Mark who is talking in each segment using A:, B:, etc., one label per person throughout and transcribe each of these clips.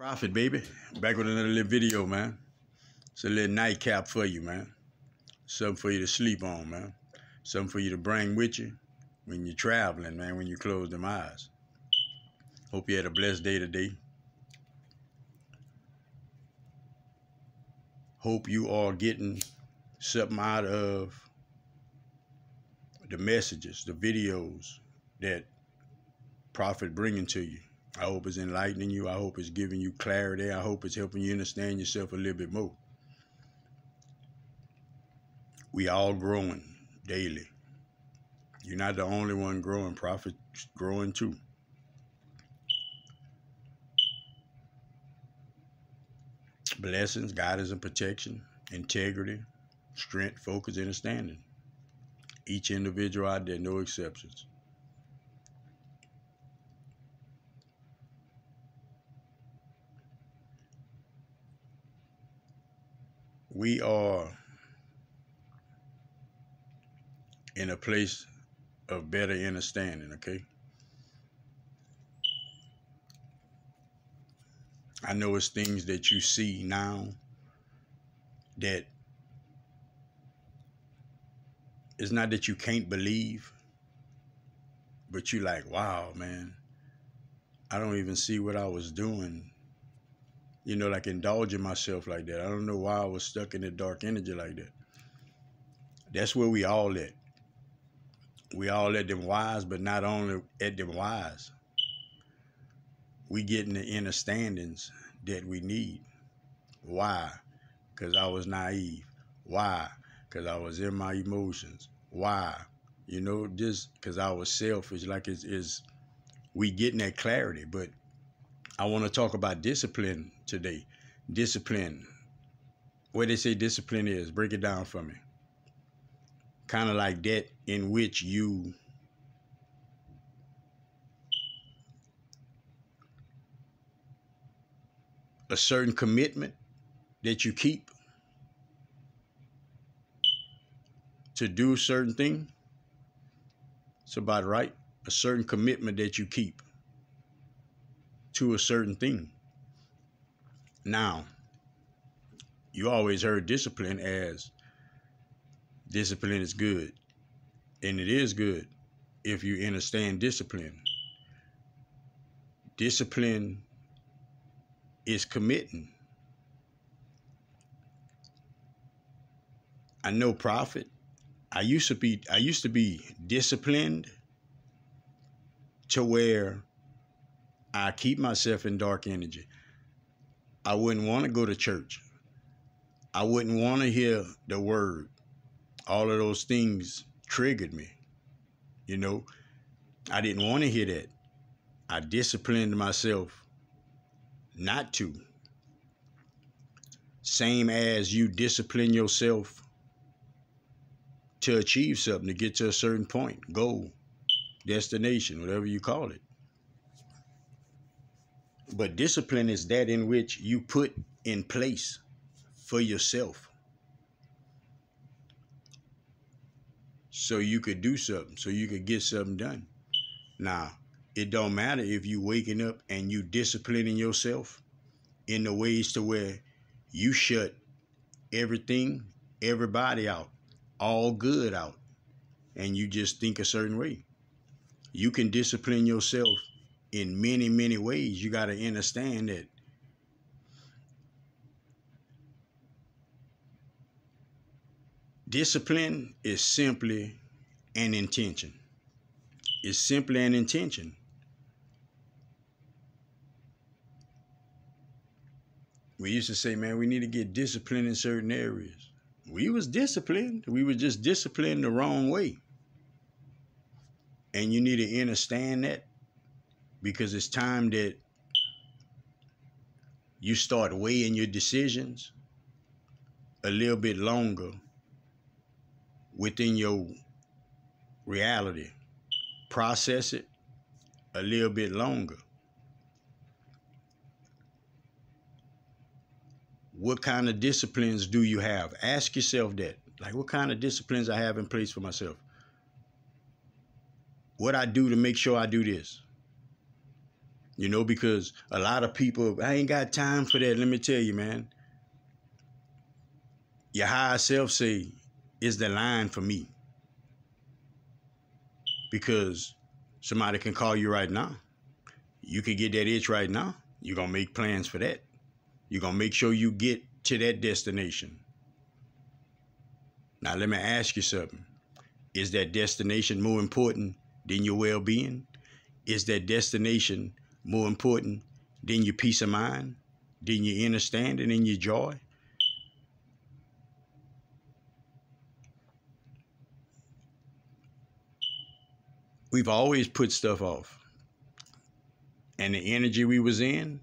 A: Prophet, baby. Back with another little video, man. It's a little nightcap for you, man. Something for you to sleep on, man. Something for you to bring with you when you're traveling, man, when you close them eyes. Hope you had a blessed day today. Hope you are getting something out of the messages, the videos that Prophet bringing to you. I hope it's enlightening you. I hope it's giving you clarity. I hope it's helping you understand yourself a little bit more. We all growing daily. You're not the only one growing. Prophet's growing too. Blessings, guidance and protection, integrity, strength, focus, and understanding. Each individual out there, no exceptions. We are in a place of better understanding, okay? I know it's things that you see now that it's not that you can't believe, but you like, wow, man, I don't even see what I was doing. You know, like indulging myself like that. I don't know why I was stuck in the dark energy like that. That's where we all at. We all at them wise, but not only at them wise. We getting the understandings that we need. Why? Because I was naive. Why? Because I was in my emotions. Why? You know, just because I was selfish. Like we getting that clarity, but I want to talk about discipline today. Discipline. What they say discipline is, break it down for me. Kind of like that in which you a certain commitment that you keep to do a certain thing. It's about right. A certain commitment that you keep to a certain thing. Now, you always heard discipline as discipline is good. And it is good if you understand discipline. Discipline is committing. I know, Prophet, I used to be disciplined to where I keep myself in dark energy. I wouldn't want to go to church. I wouldn't want to hear the word. All of those things triggered me. You know, I didn't want to hear that. I disciplined myself not to. Same as you discipline yourself to achieve something, to get to a certain point, goal, destination, whatever you call it. But discipline is that in which you put in place for yourself so you could do something, so you could get something done. Now, it don't matter if you waking up and you disciplining yourself in the ways to where you shut everything, everybody out, all good out, and you just think a certain way. You can discipline yourself in many, many ways. You got to understand that discipline is simply an intention. It's simply an intention. We used to say, man, we need to get disciplined in certain areas. We was disciplined. We were just disciplined the wrong way. And you need to understand that, because it's time that you start weighing your decisions a little bit longer within your reality. Process it a little bit longer. What kind of disciplines do you have? Ask yourself that. Like, what kind of disciplines I have in place for myself? What I do to make sure I do this? You know, because a lot of people, I ain't got time for that. Let me tell you, man. Your higher self say, is the line for me. Because somebody can call you right now. You can get that itch right now. You're going to make plans for that. You're going to make sure you get to that destination. Now, let me ask you something. Is that destination more important than your well-being? Is that destination more important than your peace of mind, than your understanding and your joy? We've always put stuff off. And the energy we was in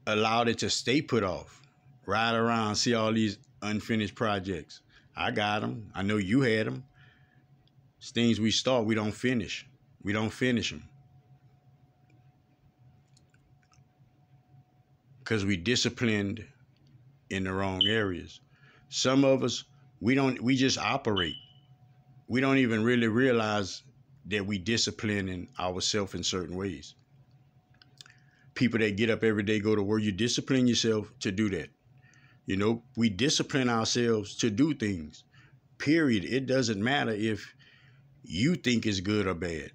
A: allowed it to stay put off. Ride around, see all these unfinished projects. I got them. I know you had them. It's things we start, we don't finish. We don't finish them. Because we disciplined in the wrong areas. Some of us, we just operate. We don't even really realize that we disciplining ourselves in certain ways. People that get up every day, go to work, you discipline yourself to do that. You know, we discipline ourselves to do things, period. It doesn't matter if you think it's good or bad.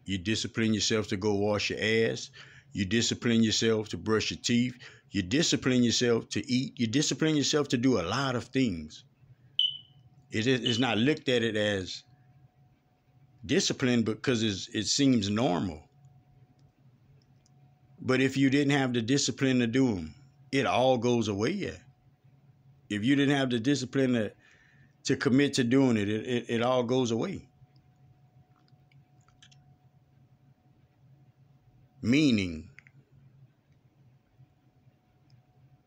A: You discipline yourself to go wash your ass. You discipline yourself to brush your teeth. You discipline yourself to eat. You discipline yourself to do a lot of things. It's not looked at it as discipline because it seems normal. But if you didn't have the discipline to do them, it all goes away. Yeah. If you didn't have the discipline to commit to doing it, it all goes away. Meaning,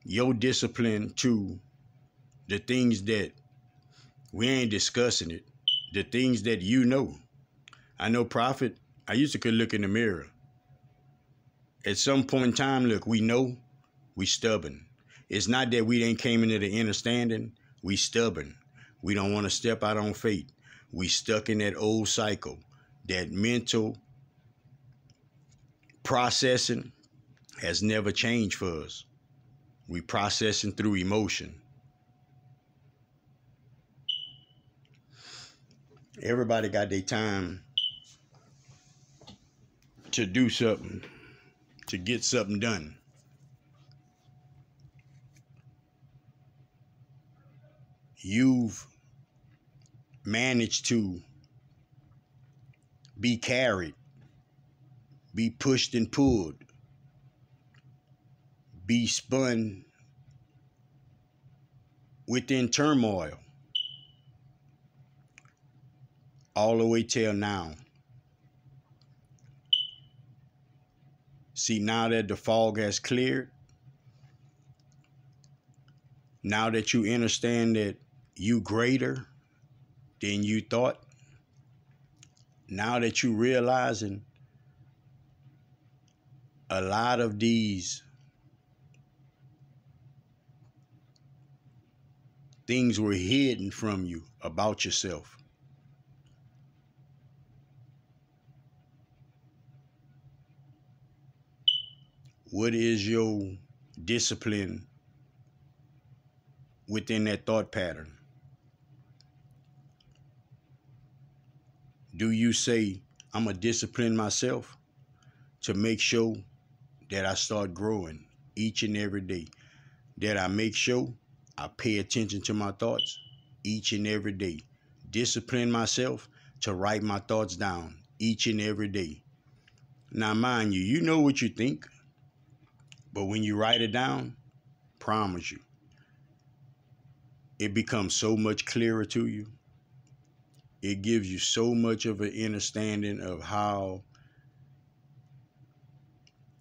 A: your discipline to the things that we ain't discussing it, the things that you know. I know, Prophet, I used to could look in the mirror. At some point in time, look, we know we stubborn. It's not that we ain't came into the understanding. We stubborn. We don't want to step out on faith. We stuck in that old cycle, that mental processing has never changed for us. We processing through emotion. Everybody got their time to do something, to get something done. You've managed to be carried, be pushed and pulled, be spun within turmoil all the way till now. See, now that the fog has cleared, now that you understand that you greater than you thought, now that you realizing a lot of these things were hidden from you about yourself. What is your discipline within that thought pattern? Do you say, I'm going to discipline myself to make sure that I start growing each and every day? That I make sure I pay attention to my thoughts each and every day. Discipline myself to write my thoughts down each and every day. Now, mind you, you know what you think, but when you write it down, promise you, it becomes so much clearer to you. It gives you so much of an understanding of how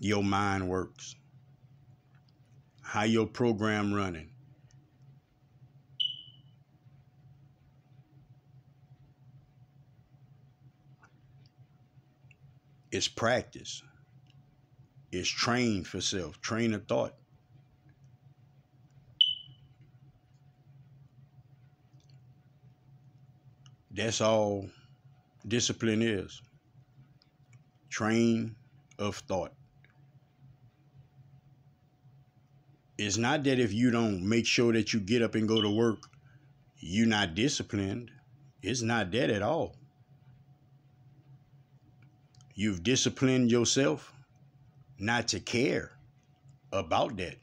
A: your mind works, how your program running. It's practice. It's trained for self, train of thought. That's all discipline is. train of thought. It's not that if you don't make sure that you get up and go to work, you're not disciplined. It's not that at all. You've disciplined yourself not to care about that.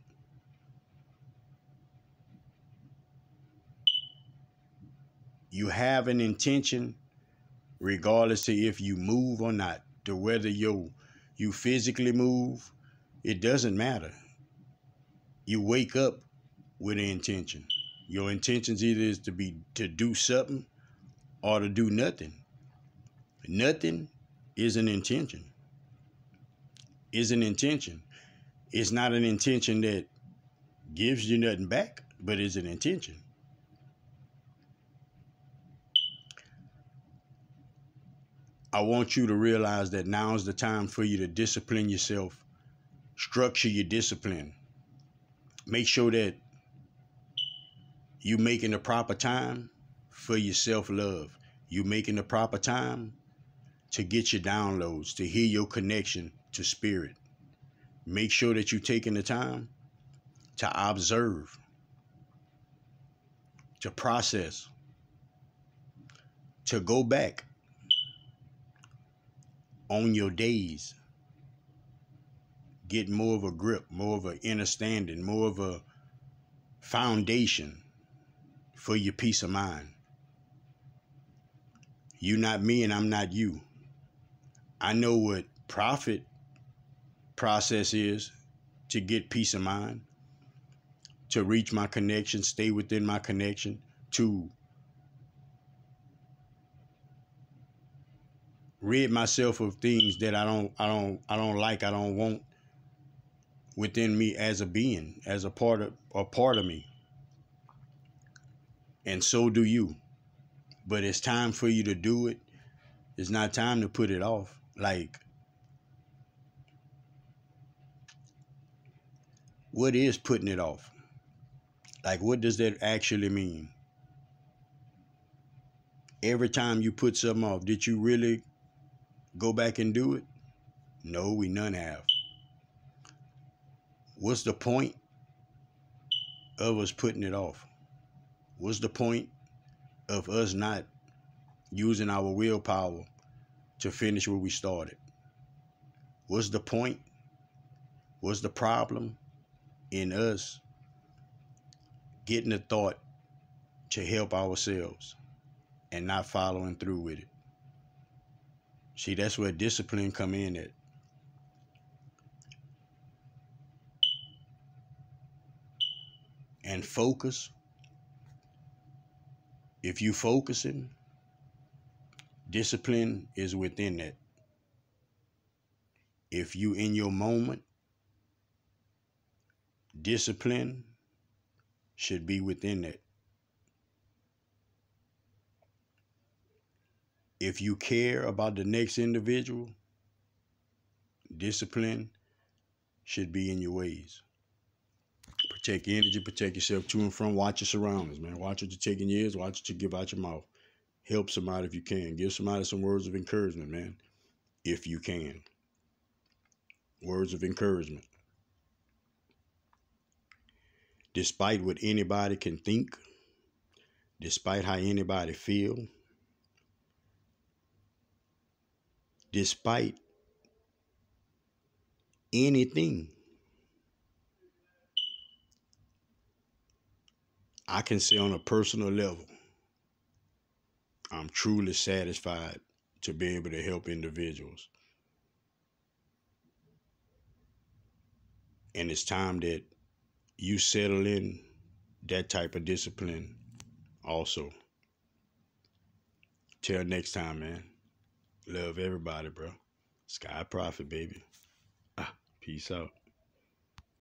A: You have an intention regardless to if you move or not, to whether you physically move, it doesn't matter. You wake up with an intention. Your intentions either is to do something or to do nothing. Nothing is an intention. Is an intention. It's not an intention that gives you nothing back, but it's an intention. I want you to realize that now is the time for you to discipline yourself. Structure your discipline. Make sure that you're making the proper time for your self-love. You're making the proper time to get your downloads, to hear your connection to spirit. Make sure that you're taking the time to observe, to process, to go back on your days. Get more of a grip, more of an understanding, more of a foundation for your peace of mind. You're not me and I'm not you. I know what prophet process is to get peace of mind, to reach my connection, stay within my connection, to rid myself of things that I don't like, I don't want within me as a being, as a part of me. And so do you. But it's time for you to do it. It's not time to put it off. Like, what is putting it off? Like, what does that actually mean? Every time you put something off, did you really go back and do it? No, we none have. What's the point of us putting it off? What's the point of us not using our willpower to finish what we started? What's the point? What's the problem in us getting a thought to help ourselves and not following through with it? See, that's where discipline come in at. And focus. If you focusing, discipline is within that. If you in your moment, discipline should be within that. If you care about the next individual, discipline should be in your ways. Protect your energy, protect yourself to and from. Watch your surroundings, man. Watch what you take in your ears, watch what you give out your mouth. Help somebody if you can. Give somebody some words of encouragement, man, if you can. Words of encouragement. Despite what anybody can think, despite how anybody feel, despite anything, I can say on a personal level, I'm truly satisfied to be able to help individuals. And it's time that you settle in that type of discipline also. Till next time, man. Love everybody, bro. SkyyProphet, baby. Peace out.